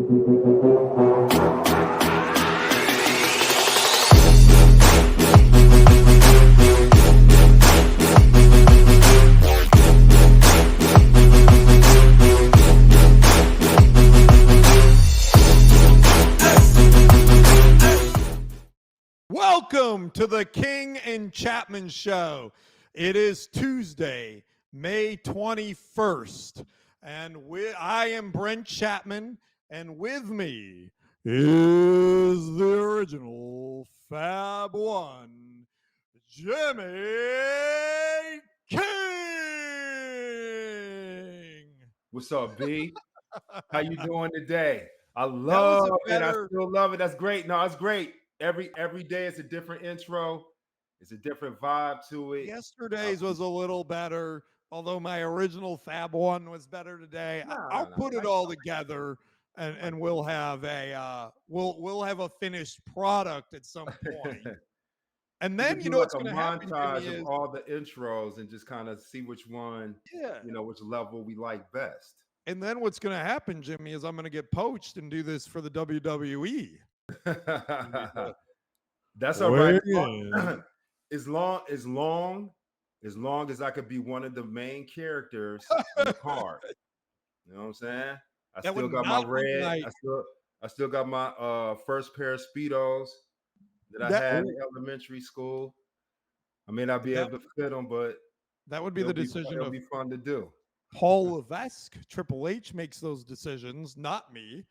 Welcome to the King and Chapman Show. It is Tuesday, May 21st, and I am Brent Chapman, and with me is the original Fab One, Jimmy King. What's up, B? How you doing today? I love it. I still love it. That's great. No, it's great. Every day it's a different intro. It's a different vibe to it. Yesterday's was a little better, although my original Fab One was better today. I'll put it all together, and we'll have a we'll have a finished product at some point. And then you know what's going to happen montage of all the intros and just kind of see which one, which level we like best. And then what's going to happen, Jimmy, is I'm going to get poached and do this for the WWE. That's all right. As long as I could be one of the main characters in the card. You know what I'm saying? I still got my red. I still got my first pair of Speedos that I had in elementary school. I may not be able to fit them, but that would be the decision. It'll be fun to do. Paul Levesque, Triple H makes those decisions, not me.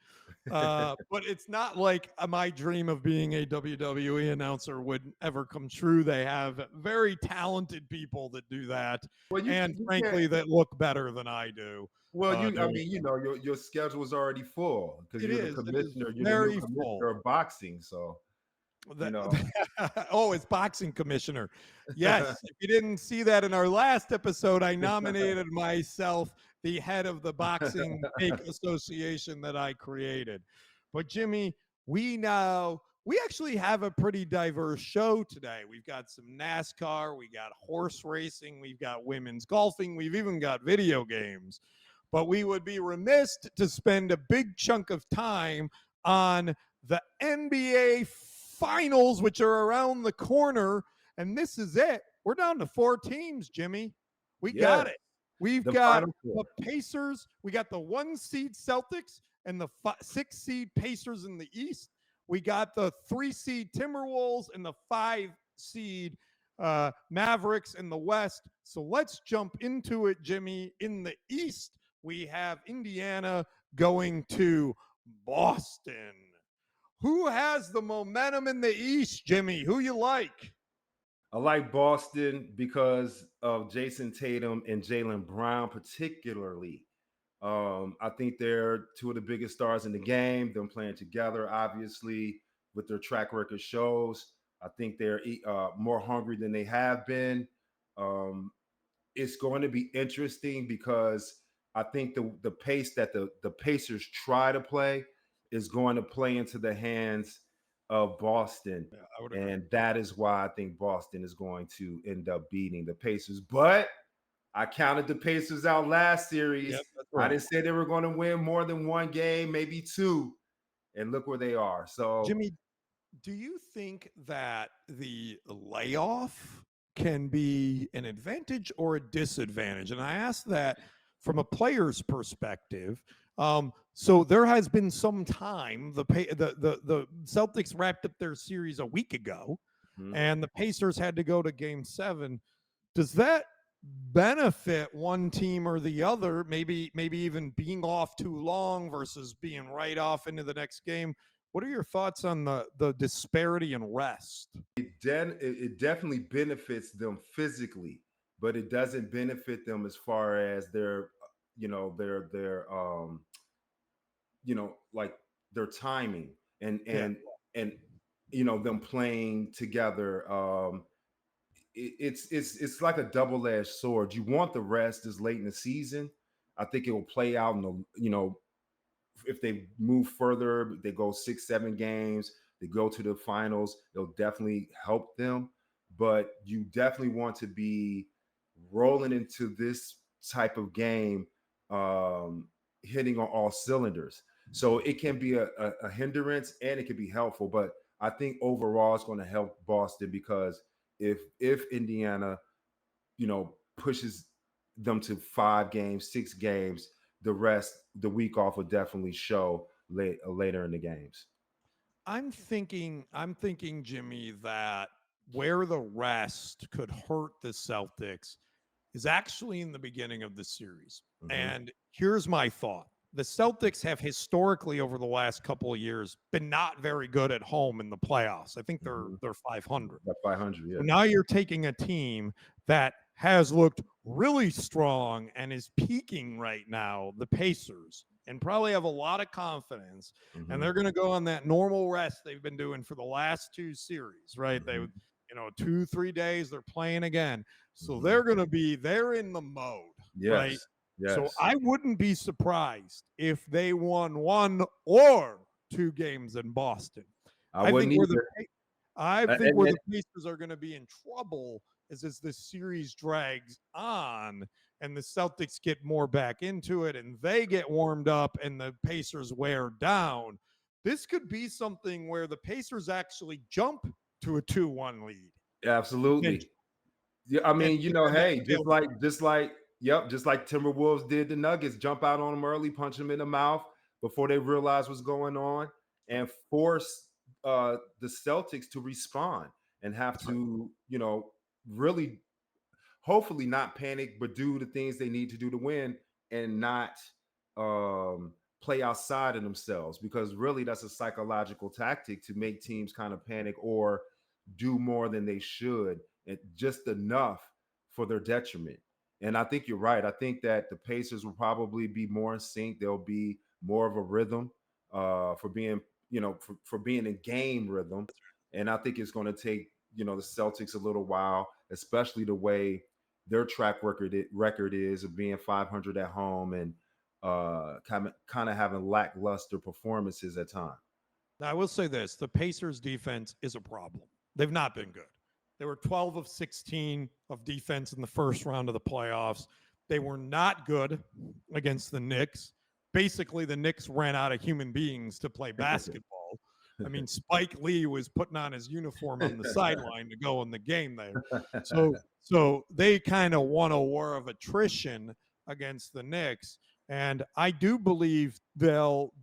But it's not like my dream of being a WWE announcer would ever come true. They have very talented people that do that, and frankly, that look better than I do. Well, your schedule is already full because you're the commissioner. You're the new commissioner of boxing, so. Oh, it's boxing commissioner. Yes. If you didn't see that in our last episode, I nominated myself the head of the boxing association that I created. But Jimmy, we actually have a pretty diverse show today. We've got some NASCAR, we got horse racing, we've got women's golfing, we've even got video games. But we would be remiss to spend a big chunk of time on the NBA Finals, which are around the corner, and this is it. We're down to 4 teams, Jimmy. We got it. We've got the Pacers. We got the 1-seed Celtics and the 6-seed Pacers in the East. We got the 3-seed Timberwolves and the 5-seed Mavericks in the West. So let's jump into it, Jimmy. In the East, we have Indiana going to Boston. Who has the momentum in the East, Jimmy? Who you like? I like Boston because of Jason Tatum and Jaylen Brown particularly. I think they're 2 of the biggest stars in the game. Them playing together, obviously, with their track record shows. I think they're more hungry than they have been. It's going to be interesting because I think the pace that the Pacers try to play is going to play into the hands of Boston. And that is why I think Boston is going to end up beating the Pacers. But I counted the Pacers out last series. Yep, right. I didn't say they were going to win more than 1 game, maybe 2. And look where they are. So, Jimmy, do you think that the layoff can be an advantage or a disadvantage? And I ask that from a player's perspective. So there has been some time. The Celtics wrapped up their series a week ago, and the Pacers had to go to Game 7. Does that benefit one team or the other? Maybe even being off too long versus being right off into the next game. What are your thoughts on the disparity in rest? It definitely benefits them physically, but it doesn't benefit them as far as their like their timing and them playing together. It's like a double-edged sword. You want the rest this late in the season. I think it will play out in the, if they move further, they go 6-7 games, they go to the finals, it'll definitely help them. But you definitely want to be rolling into this type of game hitting on all cylinders. So it can be a hindrance and it can be helpful. But I think overall it's going to help Boston because if Indiana, pushes them to 5 games, 6 games, the week off will definitely show later in the games. I'm thinking, Jimmy, that where the rest could hurt the Celtics is actually in the beginning of the series. Mm-hmm. And here's my thought. The Celtics have historically over the last couple of years been not very good at home in the playoffs. I think they're 500. About 500, yeah. So now you're taking a team that has looked really strong and is peaking right now, the Pacers, and probably have a lot of confidence. Mm-hmm. And they're going to go on that normal rest they've been doing for the last 2 series, right? Mm-hmm. They, 2-3 days, they're playing again. So Mm-hmm. they're in the mode, right? Yes. Yes. So I wouldn't be surprised if they won 1 or 2 games in Boston. I wouldn't either. I think where the Pacers are going to be in trouble is as this series drags on and the Celtics get more back into it and they get warmed up and the Pacers wear down. This could be something where the Pacers actually jump to a 2-1 lead. Absolutely. Yeah, I mean, hey, just like Timberwolves did the Nuggets, jump out on them early, punch them in the mouth before they realize what's going on, and force the Celtics to respond and have to, really, hopefully not panic, but do the things they need to do to win and not play outside of themselves, because really that's a psychological tactic to make teams kind of panic or do more than they should, and just enough for their detriment. And I think you're right. I think that the Pacers will probably be more in sync. There'll be more of a rhythm for being, for being in game rhythm. And I think it's going to take, the Celtics a little while, especially the way their track record is of being 500 at home and kind of having lackluster performances at times. Now, I will say this: the Pacers' defense is a problem. They've not been good. They were 12 of 16 of defense in the first round of the playoffs. They were not good against the Knicks. Basically, the Knicks ran out of human beings to play basketball. I mean, Spike Lee was putting on his uniform on the sideline to go in the game there. So they kind of won a war of attrition against the Knicks. And I do believe they'll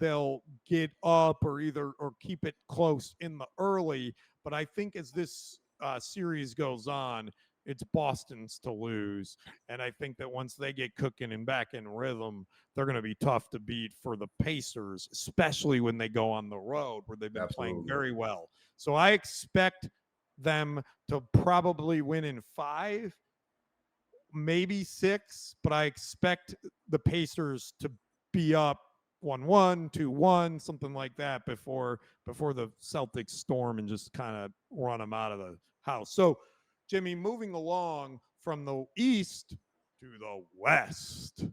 get up or keep it close in the early. But I think as this series goes on, it's Boston's to lose. And I think that once they get cooking and back in rhythm, they're going to be tough to beat for the Pacers, especially when they go on the road where they've been playing very well. So I expect them to probably win in 5, maybe 6, but I expect the Pacers to be up 1-1, 2-1, something like that before the Celtics storm and just kind of run them out of the house. So, Jimmy, moving along from the East to the West,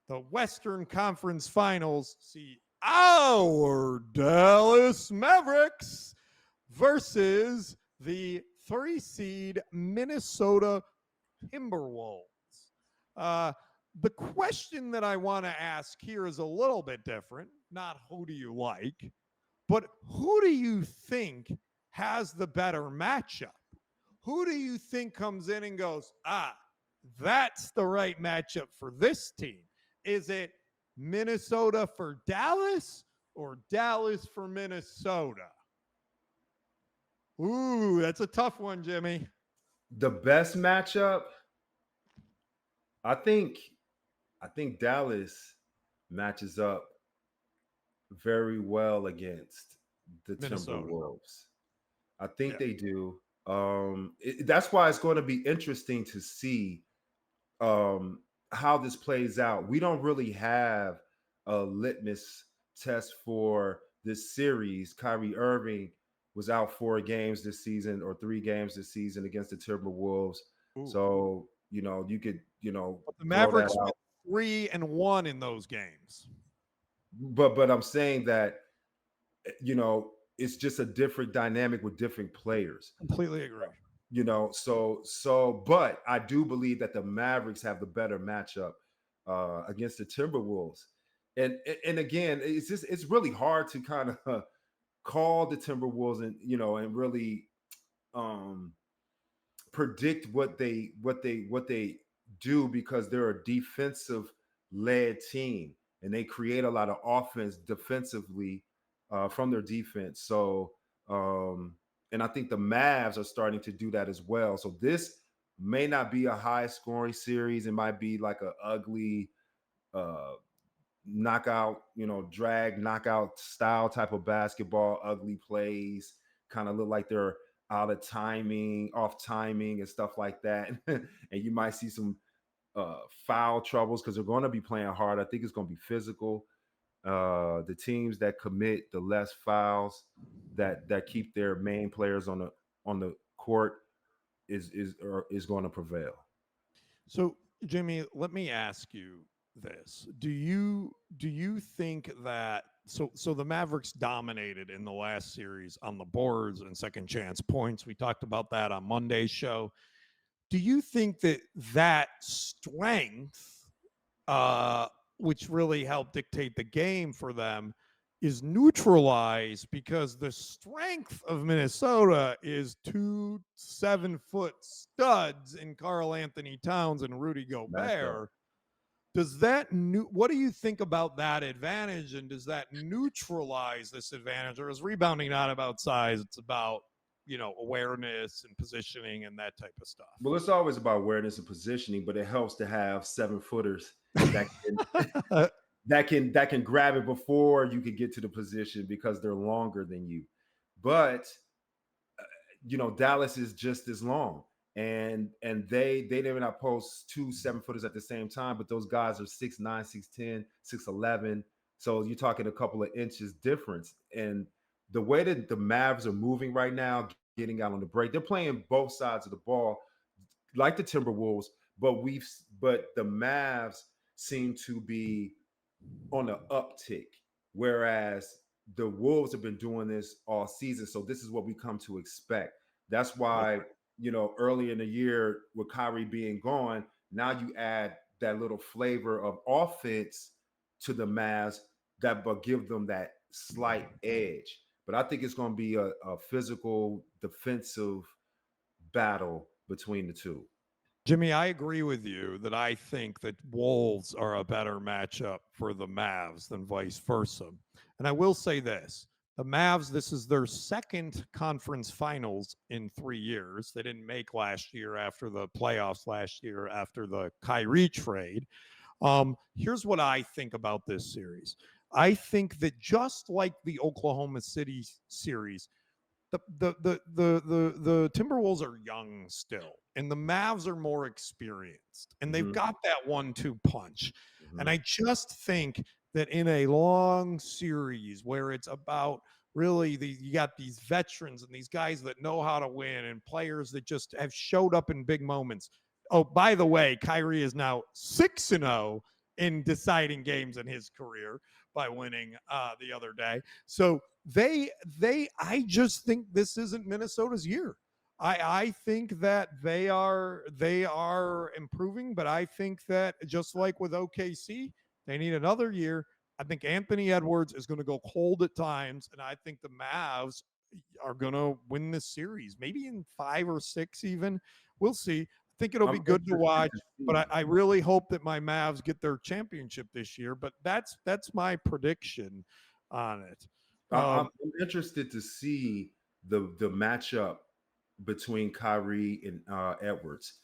the Western Conference Finals see our Dallas Mavericks versus the 3-seed Minnesota Timberwolves. The question that I want to ask here is a little bit different. Not who do you like, but who do you think has the better matchup? Who do you think comes in and goes, that's the right matchup for this team? Is it Minnesota for Dallas or Dallas for Minnesota? Ooh, that's a tough one, Jimmy. The best matchup, I think Dallas matches up very well against the Minnesota. Timberwolves. I think they do. That's why it's going to be interesting to see how this plays out. We don't really have a litmus test for this series. Kyrie Irving was out 4 games this season or 3 games this season against the Timberwolves. Ooh. So, you could, but the Mavericks went 3-1 in those games. But I'm saying that, it's just a different dynamic with different players. Completely agree. But I do believe that the Mavericks have the better matchup against the Timberwolves. and again, it's really hard to kind of call the Timberwolves and and really um predict what they do, because they're a defensive led team and they create a lot of offense defensively from their defense. So um and I think the Mavs are starting to do that as well. So this may not be a high scoring series. It might be like a ugly uh knockout, drag knockout style type of basketball, ugly plays, kind of look like they're out of timing, off timing, and stuff like that. And you might see some foul troubles because they're going to be playing hard. I think it's going to be physical. The teams that commit the less fouls, that keep their main players on the court, is going to prevail. So, Jimmy, let me ask you this. Do you think that so the Mavericks dominated in the last series on the boards and second chance points? We talked about that on Monday's show. Do you think that strength, uh, which really helped dictate the game for them, is neutralized because the strength of Minnesota is 2 7-foot studs in Karl Anthony Towns and Rudy Matchup. Gobert? Does that what do you think about that advantage, and does that neutralize this advantage, or is rebounding not about size, it's about awareness and positioning and that type of stuff? Well, it's always about awareness and positioning, but it helps to have 7 footers that can that can grab it before you can get to the position because they're longer than you. But Dallas is just as long, and they may not post 2 7 footers at the same time, but those guys are 6'9", 6'10", 6'11". So you're talking a couple of inches difference. And the way that the Mavs are moving right now, getting out on the break, they're playing both sides of the ball like the Timberwolves, but the Mavs seem to be on the uptick, whereas the Wolves have been doing this all season. So this is what we come to expect. That's why, early in the year with Kyrie being gone, now you add that little flavor of offense to the Mavs that but give them that slight edge. But I think it's going to be a physical defensive battle between the two. Jimmy, I agree with you that I think that Wolves are a better matchup for the Mavs than vice versa. And I will say this: the Mavs, this is their second conference finals in 3 years. They didn't make last year after the playoffs last year after the Kyrie trade. Here's what I think about this series. I think that just like the Oklahoma City series, the Timberwolves are young still, and the Mavs are more experienced, and they've Mhm, got that 1-2 punch. And mhm. I just think that in a long series where it's about really you got these veterans and these guys that know how to win and players that just have showed up in big moments. Oh, by the way, Kyrie is now 6-0 in deciding games in his career by winning the other day. So I just think this isn't Minnesota's year. I think that they are improving, but I think that just like with OKC, they need another year. I think Anthony Edwards is going to go cold at times, and I think the Mavs are going to win this series, maybe in 5 or 6 even. We'll see. I think it'll I'm be good to interested watch, to but see. I really hope that my Mavs get their championship this year. But that's my prediction on it. I'm Um, interested to see the matchup between Kyrie and Edwards,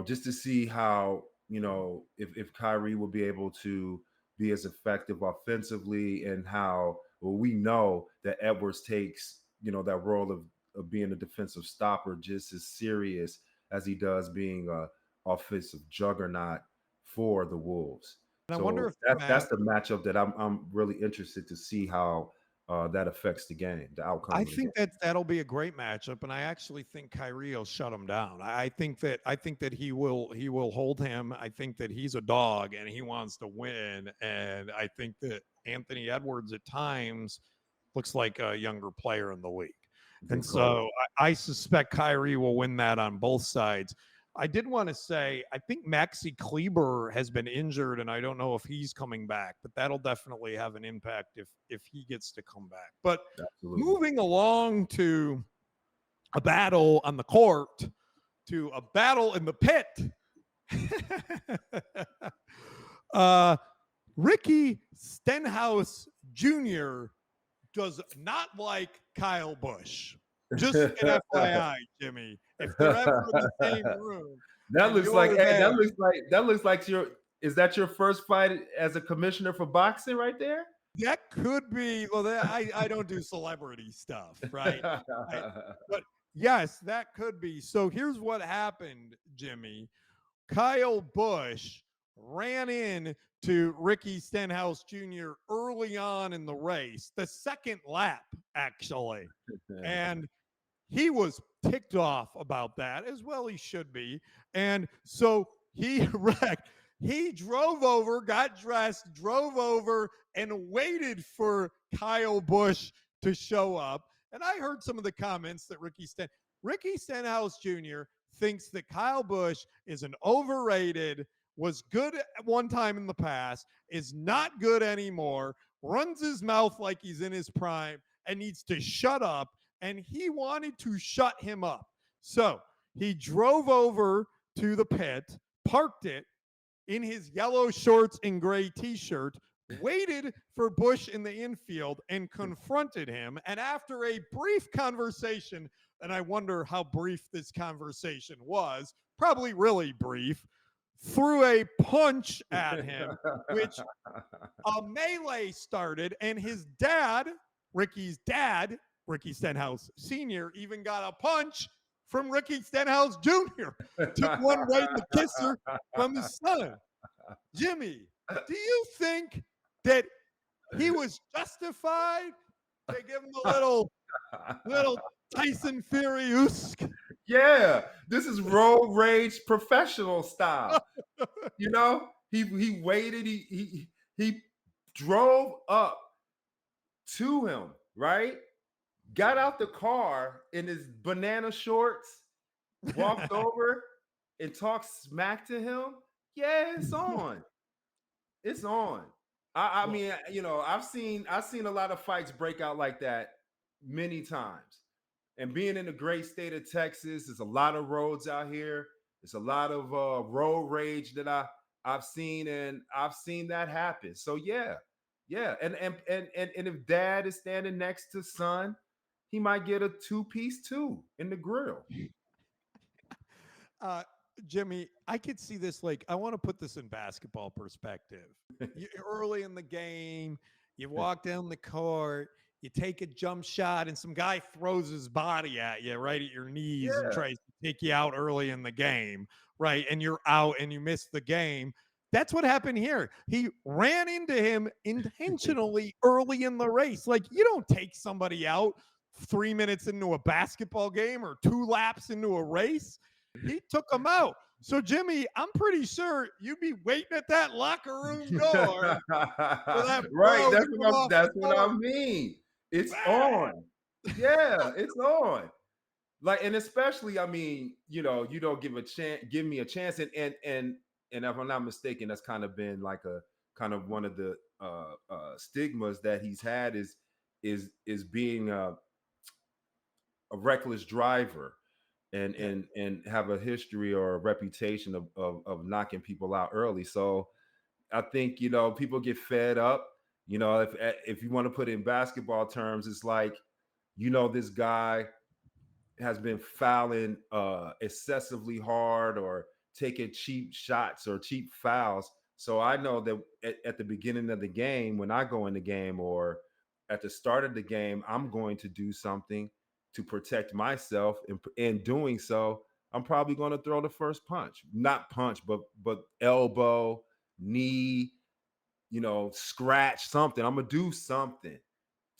just to see how if Kyrie will be able to be as effective offensively, and how well we know that Edwards takes that role of being a defensive stopper just as serious as he does being a offensive juggernaut for the Wolves. and I wonder So if the that's Mavs. the matchup that I'm really interested to see how that affects the game, the outcome I of the game. think that that'll be a great matchup, and I actually think Kyrie will shut him down. I think that he will hold him. I think that he's a dog and he wants to win, and I think that Anthony Edwards at times looks like a younger player in the league, and Good call. so I suspect Kyrie will win that on both sides. I did want to say, I think Maxi Kleber has been injured, and I don't know if he's coming back, but that'll definitely have an impact if he gets to come back. But Absolutely. moving along to a battle on the court, to a battle in the pit. Ricky Stenhouse Jr. does not like Kyle Busch. Just an FYI, Jimmy. If they're ever in the same room, That and looks like you're hey, there, that looks like your is that your first fight as a commissioner for boxing right there? that could be. Well, I don't do celebrity stuff, right? But yes, that could be. So here's what happened, Jimmy. Kyle Busch ran in to Ricky Stenhouse Jr. early on in the race, the second lap, actually. And he was ticked off about that, as well he should be. And so he wrecked. He drove over, got dressed, drove over, and waited for Kyle Busch to show up. And I heard some of the comments that Ricky Stenhouse Jr. thinks that Kyle Busch is an overrated, was good at one time in the past, is not good anymore, runs his mouth like he's in his prime, and needs to shut up. And he wanted to shut him up. So he drove over to the pit, parked it in his yellow shorts and gray t-shirt, waited for Busch in the infield and confronted him. And after a brief conversation, and I wonder how brief this conversation was, probably really brief, threw a punch at him, which a melee started, and his dad, Ricky's dad, Ricky Stenhouse Sr., even got a punch from Ricky Stenhouse Jr. Took one right in the kisser from his son. Jimmy, do you think that he was justified to give him a little Tyson Fury? Yeah, this is road rage professional style. You know, he waited, he drove up to him, right? Got out the car in his banana shorts, walked over and talked smack to him. Yeah, it's on. It's on. I mean, you know, I've seen a lot of fights break out like that many times. And being in the great state of Texas, there's a lot of roads out here. There's a lot of road rage that I've seen, and I've seen that happen. So yeah, yeah. And if dad is standing next to son, he might get a two-piece too in the grill. uh, Jimmy, I could see this. Like, I want to put this in basketball perspective. Early in the game, you walk down the court, you take a jump shot, and some guy throws his body at you right at your knees and Yeah. tries to take you out early in the game, right? And you're out and you miss the game. That's what happened here. He ran into him intentionally early in the race. Like, you don't take somebody out 3 minutes into a basketball game or 2 laps into a race. He took him out. So, Jimmy, I'm pretty sure you'd be waiting at that locker room door for that Right. bro to come off That's the what I court. mean. It's Bang! on. Yeah, it's on. Like, and especially, I mean, you know, you don't give me a chance. And if I'm not mistaken, that's kind of been like a kind of one of the stigmas that he's had is being a reckless driver and Yeah. and have a history or a reputation of knocking people out early. So I think, you know, people get fed up. You know, if you want to put it in basketball terms, it's like, you know, this guy has been fouling excessively hard or taking cheap shots or cheap fouls. So I know that at the beginning of the game, when I go in the game or at the start of the game, I'm going to do something to protect myself. And in doing so, I'm probably going to throw the first punch, not punch, but elbow, knee, you know, scratch something. I'm gonna do something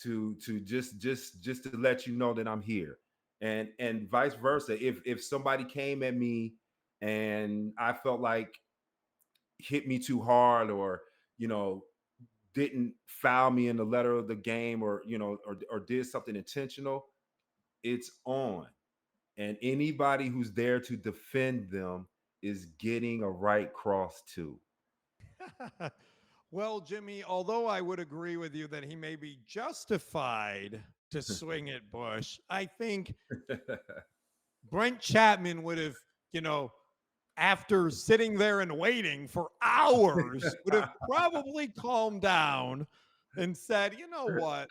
to just to let you know that I'm here. And vice versa. If somebody came at me and I felt like hit me too hard or, you know, didn't foul me in the letter of the game or, you know, or did something intentional, it's on. and anybody who's there to defend them is getting a right cross too. Well, Jimmy, although I would agree with you that he may be justified to swing at Bush, I think Brent Chapman would have, you know, after sitting there and waiting for hours, would have probably calmed down and said, you know what?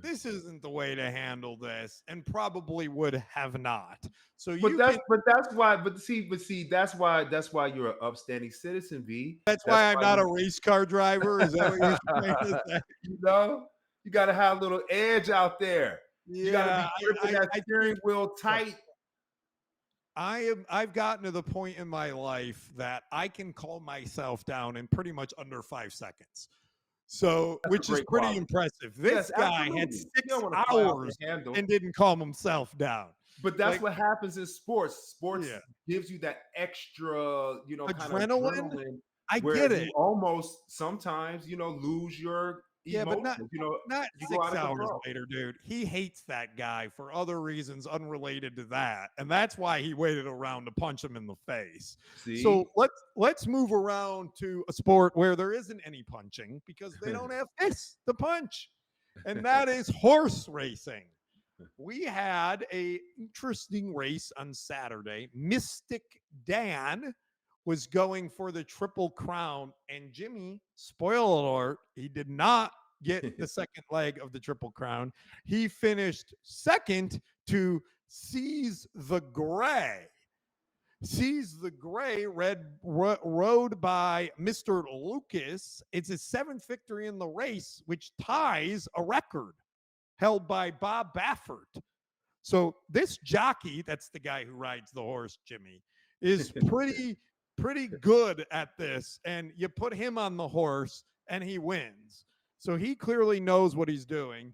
This isn't the way to handle this, and probably would have not. So But you that's can, but that's why. But see, that's why you're an upstanding citizen, V. that's That's why I'm why not you a race car driver. Is that what you're trying to say? you know you got to have a little edge out there. You got to be Yeah, gripping that I steering think wheel look, tight. I've gotten to the point in my life that I can calm myself down in pretty much under 5 seconds. So, That's a which is great pretty quality. impressive. Yes, This guy had absolutely. You six don't want to fly off the hours handle. and didn't calm himself down. But that's Like, what happens in sports. Sports yeah, gives you that extra, kind of adrenaline. adrenaline I where get you it. almost sometimes, lose your Yeah, but emotions. not You go out 6 of hours control. later, dude. He hates that guy for other reasons unrelated to that, and that's why he waited around to punch him in the face. So See? let's move around to a sport where there isn't any punching because they don't have fists to punch, and that is horse racing. We had a interesting race on Saturday. Mystic Dan was going for the Triple Crown, and Jimmy, spoiler alert, he did not get the second leg of the Triple Crown. He finished second to Seize the Gray. Seize the Gray, rode by Mr. Lucas. It's his seventh victory in the race, which ties a record held by Bob Baffert. So this jockey, that's the guy who rides the horse, Jimmy, is pretty good at this. And you put him on the horse and he wins. So he clearly knows what he's doing.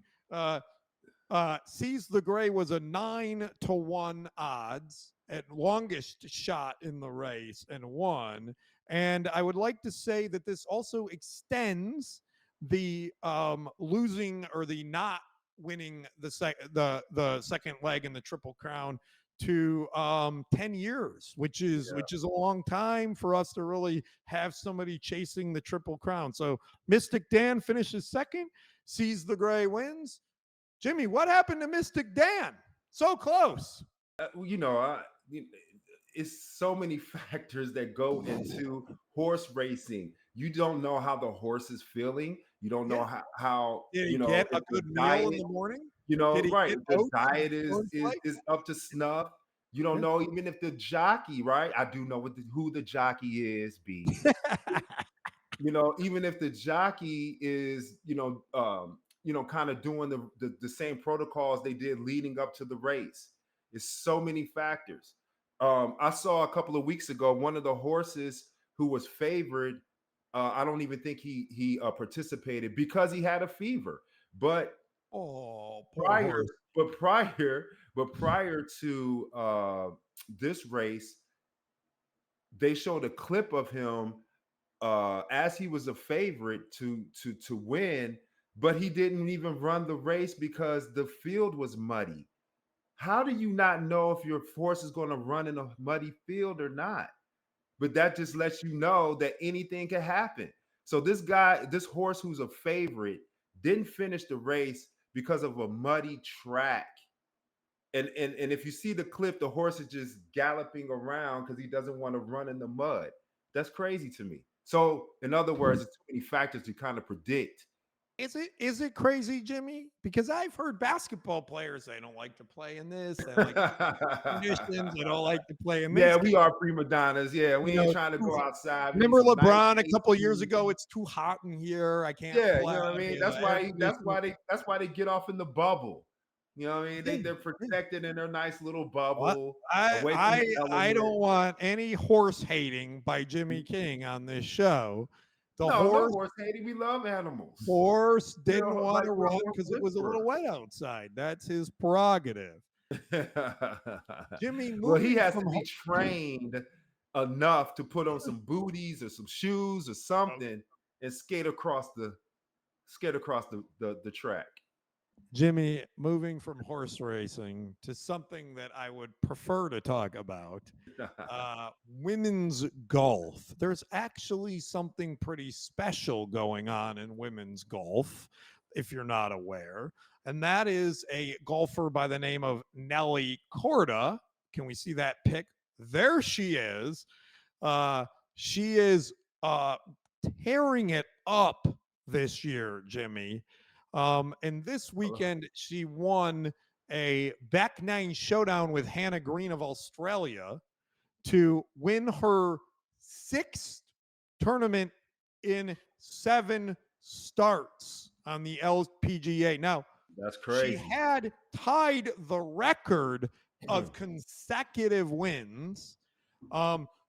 Seize the Gray was a 9-1 odds at longest shot in the race and won. And I would like to say that this also extends the losing or the not winning the second leg in the Triple Crown to 10 years, which is a long time for us to really have somebody chasing the Triple Crown. So Mystic Dan finishes second, Seize the Gray wins. Jimmy, what happened to Mystic Dan? So close. It's so many factors that go into horse racing. You don't know how the horse is feeling. You don't know Yeah. how Did he get a if the good meal diet, in the morning? Did he right? get If the oats and diet is is cornflakes? is up to snuff. You don't Yeah. know even if the jockey, right? I do know who the jockey is, B. Even if the jockey is, kind of doing the same protocols they did leading up to the race. It's so many factors. I saw a couple of weeks ago one of the horses who was favored. I don't even think he participated because he had a fever. But Oh, poor prior, horse. but prior to this race, they showed a clip of him as he was a favorite to win, but he didn't even run the race because the field was muddy. How do you not know if your horse is going to run in a muddy field or not? But that just lets you know that anything can happen. So this horse who's a favorite, didn't finish the race because of a muddy track. And if you see the clip, the horse is just galloping around because he doesn't want to run in the mud. That's crazy to me. So, in other words, it's too many factors to kind of predict. Is it crazy, Jimmy? Because I've heard basketball players they don't like to play in this. They don't like conditions. They don't like to play in Yeah, this. we are prima donnas. Yeah, You we ain't know, trying to go outside. We need remember some nice LeBron a couple years AC. ago? It's too hot in here. I can't Yeah, you play. know what I mean. That's Air why. That's conditioning. why they. That's why they get off in the bubble. You know what I mean? Yeah, They're yeah. protected in their nice little Well, bubble, I away from I the I elements. don't want any horse hating by Jimmy King on this show. The No, no horse horse hating. We love animals. horse didn't want Like to we're run horse because it was a little whisperers. wet outside. That's his prerogative. Jimmy, Well, he moving has from to be trained enough to put on some booties or some shoes or something and skate across the track. Jimmy, moving from horse racing to something that I would prefer to talk about, women's golf. There's actually something pretty special going on in women's golf, if you're not aware. And that is a golfer by the name of Nelly Korda. Can we see that pic? There she is. She is tearing it up this year, Jimmy. And this weekend, she won a back nine showdown with Hannah Green of Australia to win her sixth tournament in 7 starts on the LPGA. Now, That's she crazy. had tied the record of consecutive wins.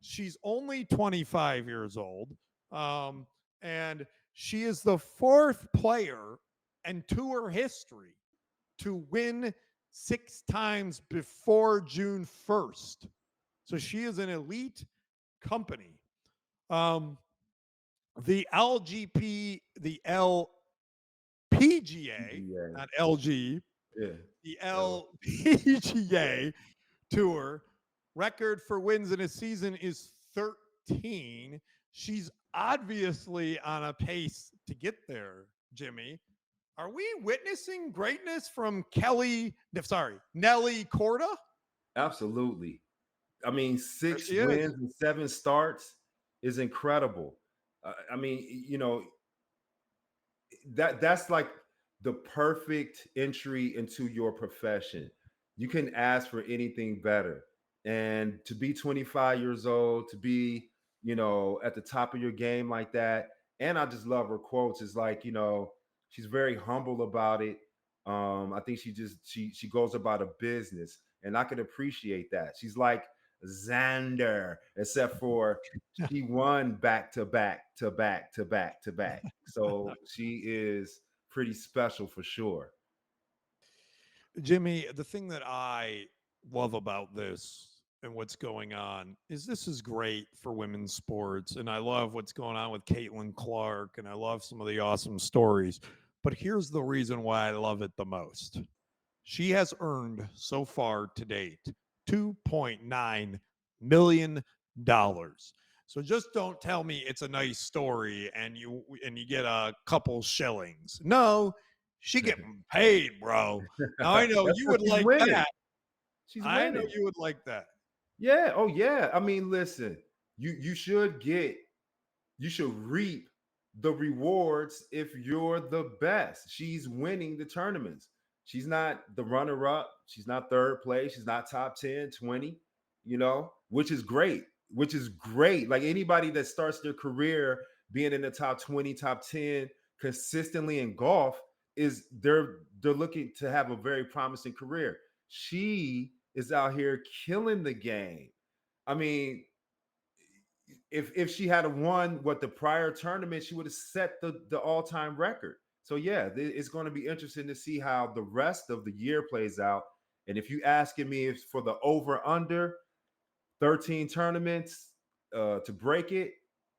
She's only 25 years old. And she is the 4th player in tour history to win 6 times before June 1st. So she is an elite company. The LPGA, not LG, the LPGA Tour record for wins in a season is 13. She's obviously on a pace to get there, Jimmy. Are we witnessing greatness from Nelly Korda? Absolutely. I mean, There 6 she is. wins and 7 starts is incredible. I mean, that's like the perfect entry into your profession. You can ask for anything better. And to be 25 years old, to be, at the top of your game like that. And I just love her quotes. It's like, she's very humble about it. I think she goes about a business, and I can appreciate that. She's like Xander, except for she won back to back to back to back to back. So she is pretty special for sure. Jimmy, the thing that I love about this and what's going on is this is great for women's sports. And I love what's going on with Caitlin Clark, and I love some of the awesome stories. But here's the reason why I love it the most. She has earned so far to date $2.9 million. So just don't tell me it's a nice story and you get a couple shillings. No, she getting paid, bro. Now I know That's you because would she's like winning. that. She's I know winning. you would like that. Yeah. Oh yeah. I mean, listen, you should reap the rewards if you're the best. She's winning the tournaments. She's not the runner up. She's not third place. She's not top 10, 20, which is great. Which is great. Like anybody that starts their career being in the top 20, top 10 consistently in golf is they're looking to have a very promising career. She is out here killing the game. I mean, if she had won what the prior tournament, she would have set the all-time record. So yeah, it's going to be interesting to see how the rest of the year plays out. And if you asking me if for the over under 13 tournaments to break it,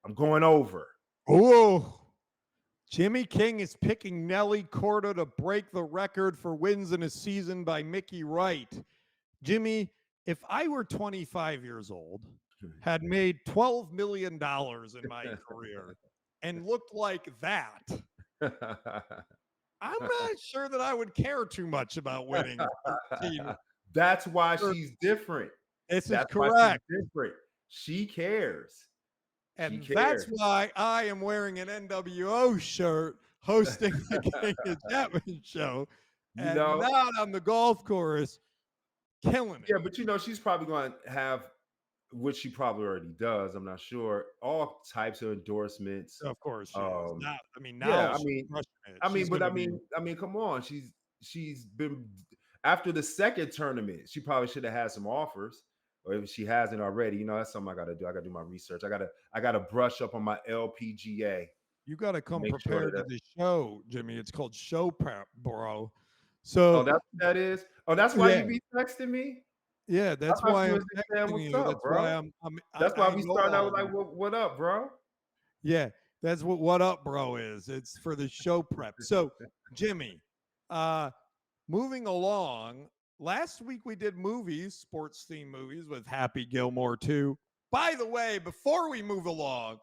I'm going over. Oh, Jimmy King is picking Nelly Korda to break the record for wins in a season by Mickey Wright. Jimmy, if I were 25 years old, had made $12 million in my career, and looked like that, I'm not sure that I would care too much about winning 13. That's why she's different. This is That's why she's correct. different. She cares. She And that's cares. why I am wearing an NWO shirt hosting the King and Chapman Show You and know, not on the golf course killing it. yeah, but she's probably going to have, which she probably already does. I'm not sure. All types of endorsements. Of course she is. Now, I mean, Yeah, now she's crushing it. I mean, She's but going to be. I mean, come on. She's been after the second tournament. She probably should have had some offers, or if she hasn't already, that's something I got to do. I got to do my research. I got to brush up on my LPGA. You got to come Make sure prepared to that. the show, Jimmy. It's called Show Prep, bro. Oh, So, that's what that is. Oh, that's why yeah, you be texting me. yeah, I that's thought why you I'm was just saying texting what's you. up, That's why bro. I, That's why I we know started out all with like, that. what up, bro? Yeah, that's what up, bro is. It's for the show prep. So, Jimmy, moving along, last week we did movies, sports themed movies with Happy Gilmore too. By the way, before we move along,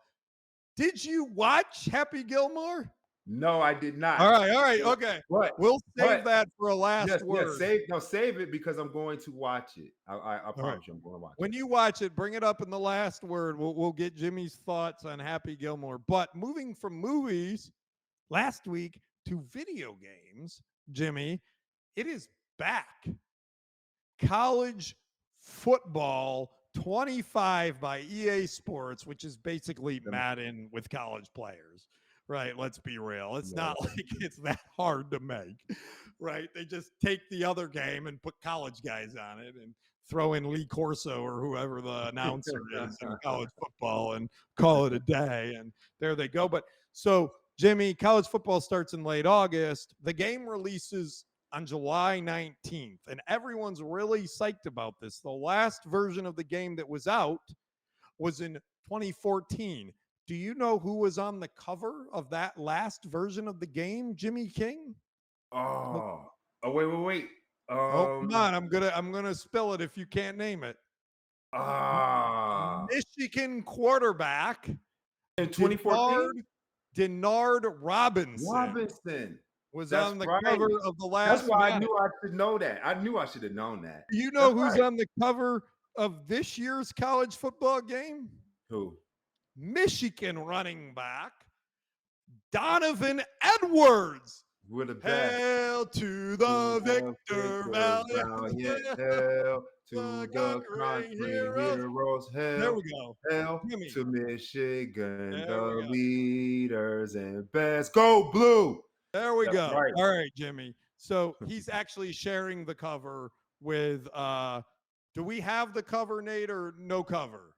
did you watch Happy Gilmore? No, I did not. All right, okay. But We'll save but that for a last yes, word. save it because I'm going to watch it. I promise you, I'm going to watch When it. you watch it, bring it up in the last word. We'll get Jimmy's thoughts on Happy Gilmore. But moving from movies last week to video games, Jimmy, it is back. College football 25 by EA Sports, which is basically Madden with college players. Right, let's be real. It's not like it's that hard to make, right? They just take the other game and put college guys on it and throw in Lee Corso or whoever the announcer is in college football and call it a day. And there they go. But so, Jimmy, college football starts in late August. The game releases on July 19th, and everyone's really psyched about this. The last version of the game that was out was in 2014. Do you know who was on the cover of that last version of the game, Jimmy King? Oh, wait. Come on, I'm gonna spell it if you can't name it. Michigan quarterback in 2014, Denard Robinson was on the cover of the last. That's why I knew I should know that. I knew I should have known that. You know who's on the cover of this year's college football game? Who? Michigan running back Donovan Edwards. With a hail to the victor, valiant, hail to the conquering heroes. Hail, there we go. Hail to Michigan, the leaders and best. Go blue. There we go. Right. All right, Jimmy. So he's actually sharing the cover with do we have the cover, Nate, or no cover?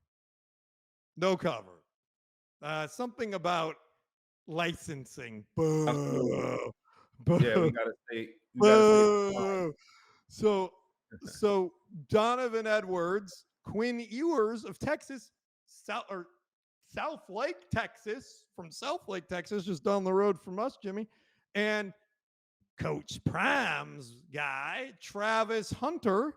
No cover. Something about licensing. Boo. Boo. Yeah, we gotta say. Boo. So Donovan Edwards, Quinn Ewers of Texas, South Lake, Texas, from South Lake, Texas, just down the road from us, Jimmy, and Coach Prime's guy, Travis Hunter,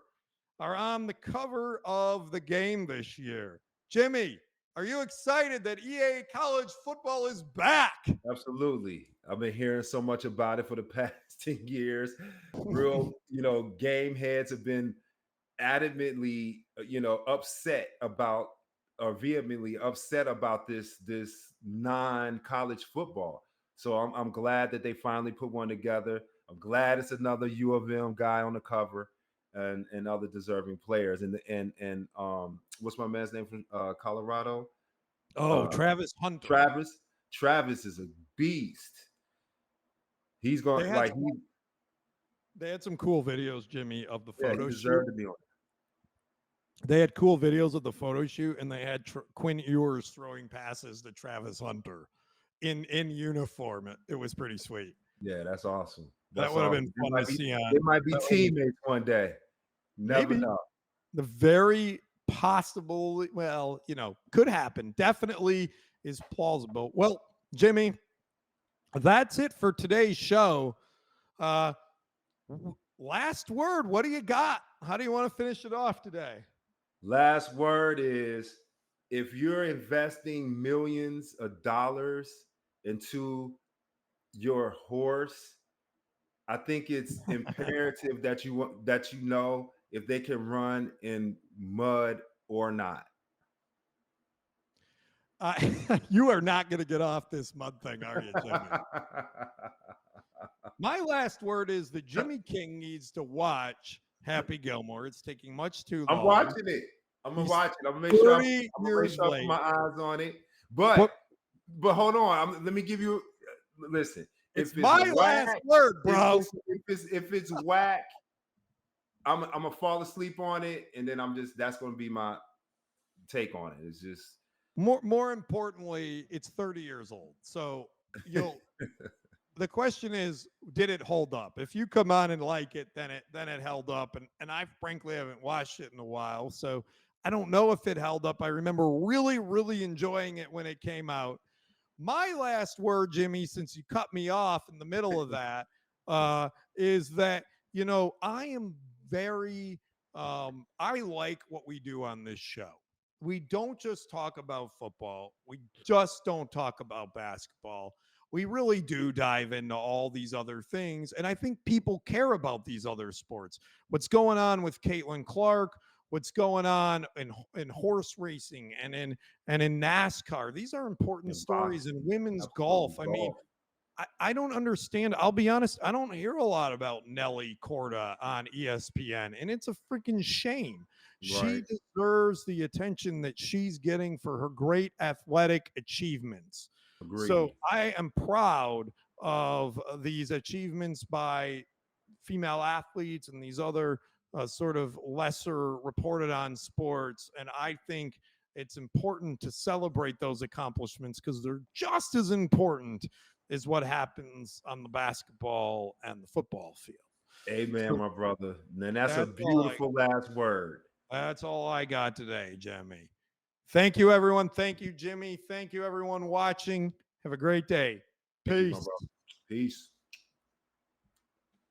are on the cover of the game this year. Jimmy, are you excited that EA College Football is back? Absolutely. I've been hearing so much about it for the past 10 years. Real, game heads have been adamantly, upset about or vehemently upset about this non-college football. So I'm glad that they finally put one together. I'm glad it's another U of M guy on the cover and other deserving players. And what's my man's name from Colorado? Travis Hunter. Travis is a beast. He's going they had some cool videos, Jimmy, of the photo shoot. To be on it. They had cool videos of the photo shoot, and they had Quinn Ewers throwing passes to Travis Hunter in uniform. It was pretty sweet. Yeah, that's awesome. That would have been fun to see on. They might be teammates one day. Never know. The very possible, could happen. Definitely is plausible. Well, Jimmy, that's it for today's show. Last word. What do you got? How do you want to finish it off today? Last word is, if you're investing millions of dollars into your horse, I think it's imperative that you know if they can run in mud or not. You are not going to get off this mud thing, are you, Jimmy? My last word is that Jimmy King needs to watch Happy Gilmore. It's taking much too long. I'm watching it. I'm gonna watch it. I'm gonna make sure I put my eyes on it. But hold on. Let me give you. Listen. It's my last word, bro. If it's whack, I'm gonna fall asleep on it, and then that's gonna be my take on it. It's just more importantly, it's 30 years old. So the question is, did it hold up? If you come on and like it, then it held up. And I frankly haven't watched it in a while. So I don't know if it held up. I remember really, really enjoying it when it came out. My last word, Jimmy, since you cut me off in the middle of that, is that, I am very, I like what we do on this show. We don't just talk about football, we just don't talk about basketball. We really do dive into all these other things. And I think people care about these other sports. What's going on with Caitlin Clark? What's going on in horse racing and in NASCAR? These are important In stories in boxing, women's absolutely golf. I mean, golf. I don't understand. I'll be honest. I don't hear a lot about Nelly Korda on ESPN, and it's a freaking shame. She Right. deserves the attention that she's getting for her great athletic achievements. So Agreed. I am proud of these achievements by female athletes and these other sort of lesser reported on sports. And I think it's important to celebrate those accomplishments because they're just as important as what happens on the basketball and the football field. Amen, So my brother. And that's a that's all I beautiful last word. that's all I got today, Jimmy. Thank you, everyone. Thank you, Jimmy. Thank you, everyone watching. Have a great day. Thank you, my Peace. brother. Peace.